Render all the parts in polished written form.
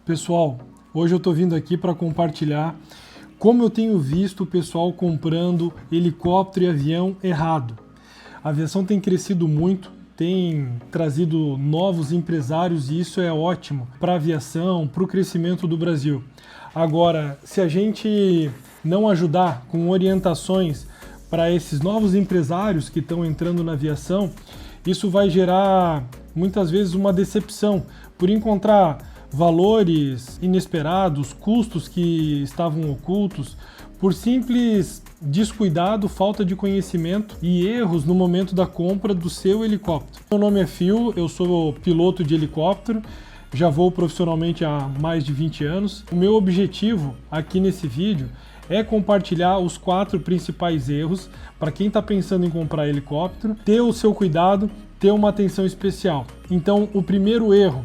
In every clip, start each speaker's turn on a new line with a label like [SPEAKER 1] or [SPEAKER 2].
[SPEAKER 1] Pessoal, hoje eu estou vindo aqui para compartilhar como eu tenho visto o pessoal comprando helicóptero e avião errado. A aviação tem crescido muito, tem trazido novos empresários e isso é ótimo para a aviação, para o crescimento do Brasil. Agora, se a gente não ajudar com orientações para esses novos empresários que estão entrando na aviação, isso vai gerar muitas vezes uma decepção por encontrar valores inesperados, custos que estavam ocultos, por simples descuidado, falta de conhecimento e erros no momento da compra do seu helicóptero. Meu nome é Phil, eu sou piloto de helicóptero, já voo profissionalmente há mais de 20 anos. O meu objetivo aqui nesse vídeo é compartilhar os 4 principais erros para quem está pensando em comprar helicóptero, ter o seu cuidado, ter uma atenção especial. Então, o primeiro erro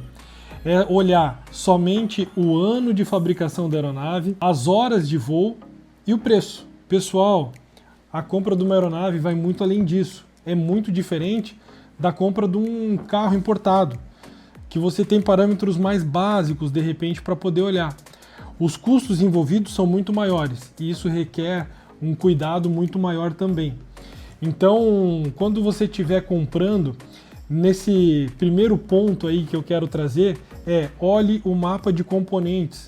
[SPEAKER 1] é olhar somente o ano de fabricação da aeronave, as horas de voo e o preço. Pessoal, a compra de uma aeronave vai muito além disso. É muito diferente da compra de um carro importado, que você tem parâmetros mais básicos, de repente, para poder olhar. Os custos envolvidos são muito maiores e isso requer um cuidado muito maior também. Então, quando você estiver comprando, nesse primeiro ponto aí que eu quero trazer olhe o mapa de componentes.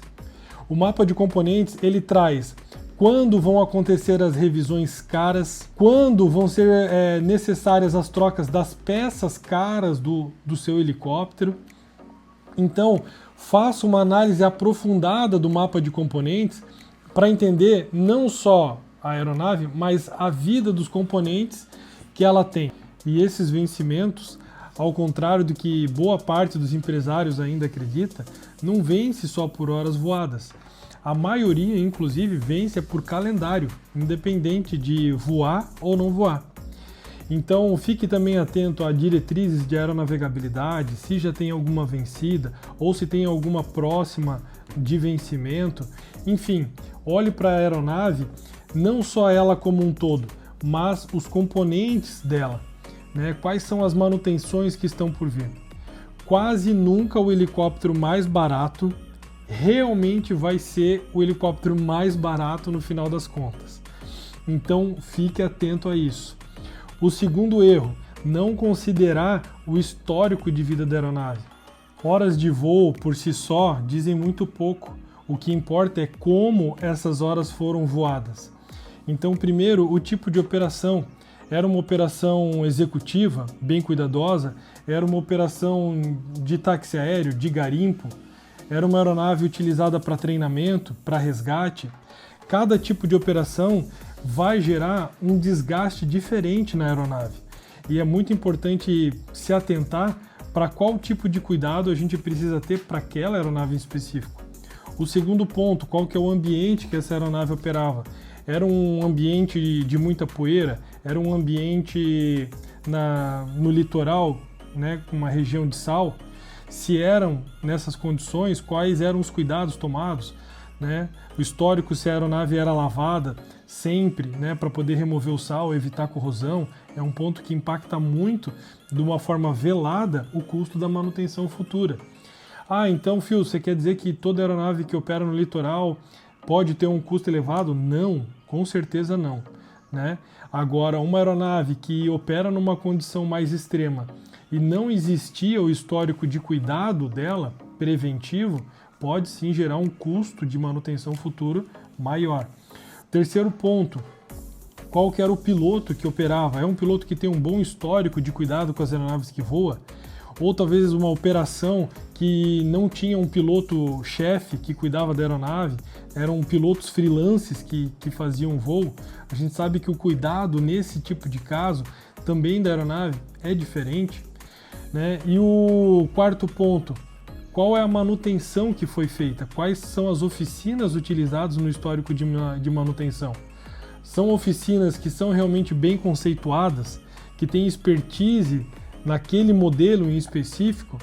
[SPEAKER 1] O mapa de componentes ele traz quando vão acontecer as revisões caras, quando vão ser necessárias as trocas das peças caras do seu helicóptero. Então, faça uma análise aprofundada do mapa de componentes para entender não só a aeronave, mas a vida dos componentes que ela tem. E esses vencimentos, ao contrário do que boa parte dos empresários ainda acredita, não vence só por horas voadas. A maioria, inclusive, vence por calendário, independente de voar ou não voar. Então, fique também atento a diretrizes de aeronavegabilidade, se já tem alguma vencida ou se tem alguma próxima de vencimento. Enfim, olhe para a aeronave, não só ela como um todo, mas os componentes dela. Quais são as manutenções que estão por vir? Quase nunca o helicóptero mais barato realmente vai ser o helicóptero mais barato no final das contas. Então fique atento a isso. O segundo erro, não considerar o histórico de vida da aeronave. Horas de voo por si só dizem muito pouco. O que importa é como essas horas foram voadas. Então, primeiro, o tipo de operação. Era uma operação executiva, bem cuidadosa, era uma operação de táxi aéreo, de garimpo, era uma aeronave utilizada para treinamento, para resgate. Cada tipo de operação vai gerar um desgaste diferente na aeronave. E é muito importante se atentar para qual tipo de cuidado a gente precisa ter para aquela aeronave em específico. O segundo ponto, qual que é o ambiente que essa aeronave operava? Era um ambiente de muita poeira, era um ambiente no litoral, com uma região de sal. Se eram nessas condições, quais eram os cuidados tomados? O histórico, se a aeronave era lavada sempre, para poder remover o sal, evitar corrosão, é um ponto que impacta muito, de uma forma velada, o custo da manutenção futura. Ah, então, Phil, você quer dizer que toda aeronave que opera no litoral pode ter um custo elevado? Não, com certeza não. Agora, uma aeronave que opera numa condição mais extrema e não existia o histórico de cuidado dela, preventivo, pode sim gerar um custo de manutenção futura maior. Terceiro ponto, qual que era o piloto que operava? É um piloto que tem um bom histórico de cuidado com as aeronaves que voa? Ou talvez uma operação que não tinha um piloto-chefe que cuidava da aeronave, eram pilotos freelances que faziam voo. A gente sabe que o cuidado nesse tipo de caso também da aeronave é diferente. E o quarto ponto, qual é a manutenção que foi feita? Quais são as oficinas utilizadas no histórico de manutenção? São oficinas que são realmente bem conceituadas, que têm expertise naquele modelo em específico,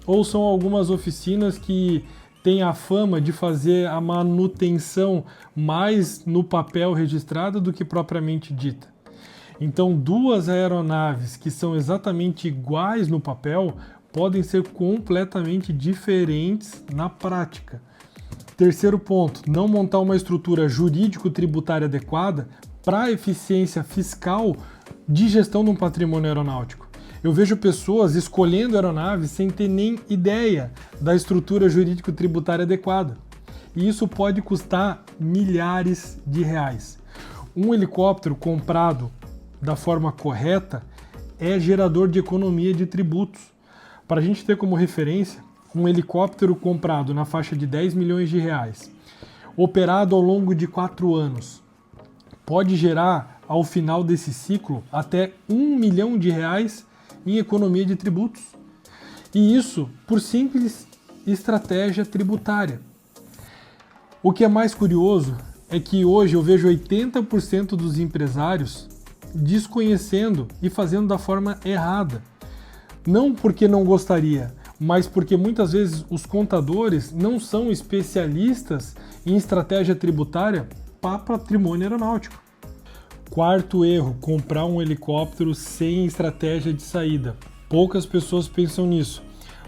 [SPEAKER 1] ou são algumas oficinas que têm a fama de fazer a manutenção mais no papel registrado do que propriamente dita? Então, duas aeronaves que são exatamente iguais no papel podem ser completamente diferentes na prática. Terceiro ponto, não montar uma estrutura jurídico-tributária adequada para a eficiência fiscal de gestão de um patrimônio aeronáutico. Eu vejo pessoas escolhendo aeronaves sem ter nem ideia da estrutura jurídico-tributária adequada. E isso pode custar milhares de reais. Um helicóptero comprado da forma correta é gerador de economia de tributos. Para a gente ter como referência, um helicóptero comprado na faixa de 10 milhões de reais, operado ao longo de 4 anos, pode gerar, ao final desse ciclo, até 1 milhão de reais em economia de tributos. E isso por simples estratégia tributária. O que é mais curioso é que hoje eu vejo 80% dos empresários desconhecendo e fazendo da forma errada. Não porque não gostaria, mas porque muitas vezes os contadores não são especialistas em estratégia tributária para patrimônio aeronáutico. Quarto erro, comprar um helicóptero sem estratégia de saída. Poucas pessoas pensam nisso,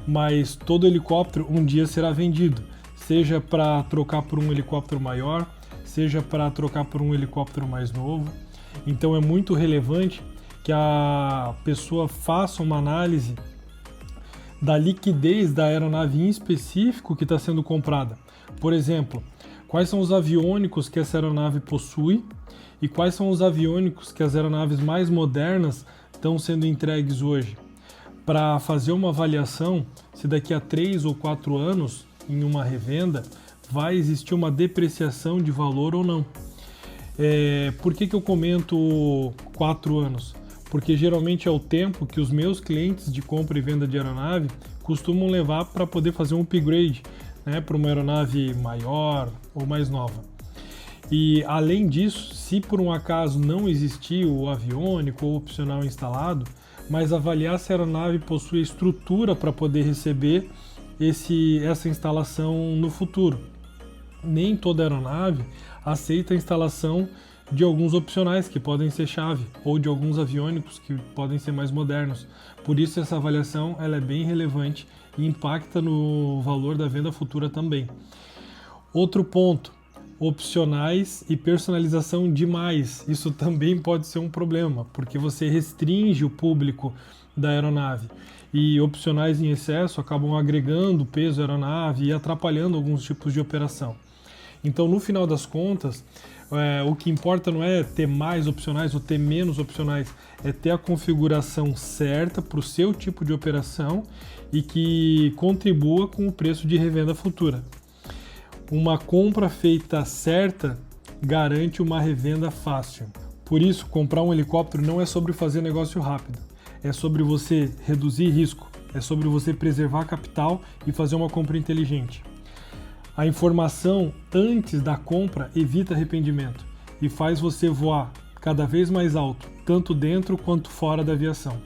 [SPEAKER 1] mas todo helicóptero um dia será vendido, seja para trocar por um helicóptero maior, seja para trocar por um helicóptero mais novo. Então é muito relevante que a pessoa faça uma análise da liquidez da aeronave em específico que está sendo comprada. Por exemplo, quais são os aviônicos que essa aeronave possui e quais são os aviônicos que as aeronaves mais modernas estão sendo entregues hoje, para fazer uma avaliação se daqui a 3 ou 4 anos, em uma revenda, vai existir uma depreciação de valor ou não. Por que eu comento 4 anos? Porque geralmente é o tempo que os meus clientes de compra e venda de aeronave costumam levar para poder fazer um upgrade, né, para uma aeronave maior ou mais nova. E além disso, se por um acaso não existir o aviônico ou opcional instalado, mas avaliar se a aeronave possui estrutura para poder receber essa instalação no futuro. Nem toda aeronave aceita a instalação de alguns opcionais que podem ser chave ou de alguns aviônicos que podem ser mais modernos. Por isso essa avaliação ela é bem relevante e impacta no valor da venda futura também. Outro ponto, opcionais e personalização demais. Isso também pode ser um problema, porque você restringe o público da aeronave e opcionais em excesso acabam agregando peso à aeronave e atrapalhando alguns tipos de operação. Então, no final das contas, o que importa não é ter mais opcionais ou ter menos opcionais, é ter a configuração certa para o seu tipo de operação e que contribua com o preço de revenda futura. Uma compra feita certa garante uma revenda fácil. Por isso, comprar um helicóptero não é sobre fazer negócio rápido, é sobre você reduzir risco, é sobre você preservar capital e fazer uma compra inteligente. A informação antes da compra evita arrependimento e faz você voar cada vez mais alto, tanto dentro quanto fora da aviação.